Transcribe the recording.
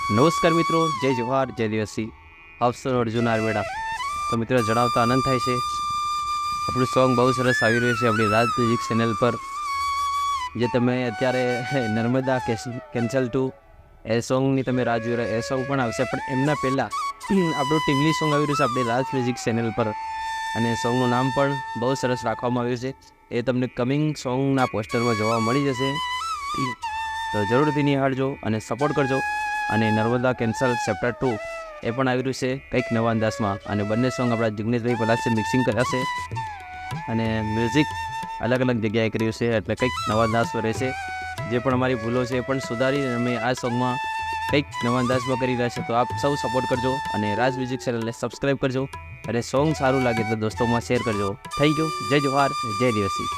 નમસ્કાર મિત્રો, જય જવાહર, જય દિવસી. અફસર અર્જુન આરવેડા. તો મિત્રો જણાવતા આનંદ થાય છે, આપણું સોંગ બહુ સરસ આવી રહ્યું છે આપણી રાજ મ્યુઝિક ચેનલ પર. જે તમે અત્યારે નર્મદા કેન્સલ ટુ એ સોંગની તમે રાહ જોઈ રહ્યા, એ સોંગ પણ આવશે, પણ એમના પહેલાં આપણું ટીમલી સોંગ આવી રહ્યું છે આપણી રાજ મ્યુઝિક ચેનલ પર. અને સોંગનું નામ પણ બહુ સરસ રાખવામાં આવ્યું છે. એ તમને કમિંગ સોંગના પોસ્ટરમાં જોવા મળી જશે. તો જરૂરથી નિહાળજો અને સપોર્ટ કરજો. અને નર્મદા કેન્સલ ચેપ્ટર 2 એ પણ આવી રહ્યું છે કંઈક નવા અંદાજમાં. અને બંને સોંગ આપણા જિગ્નેશભાઈ પલાસે મિક્સિંગ કર્યા છે અને મ્યુઝિક અલગ અલગ જગ્યાએ કર્યું છે, એટલે કંઈક નવા અંદાજમાં રહેશે. જે પણ અમારી ભૂલો છે એ પણ સુધારીને અમે આ સોંગમાં કંઈક નવા અંદાજમાં કરી રહ્યા છે. તો આપ સૌ સપોર્ટ કરજો અને રાજ મ્યુઝિક ચેનલને સબસ્ક્રાઈબ કરજો. અને સોંગ સારું લાગે તો દોસ્તોમાં શેર કરજો. Thank you. જય જવાહર, જય દિવસી.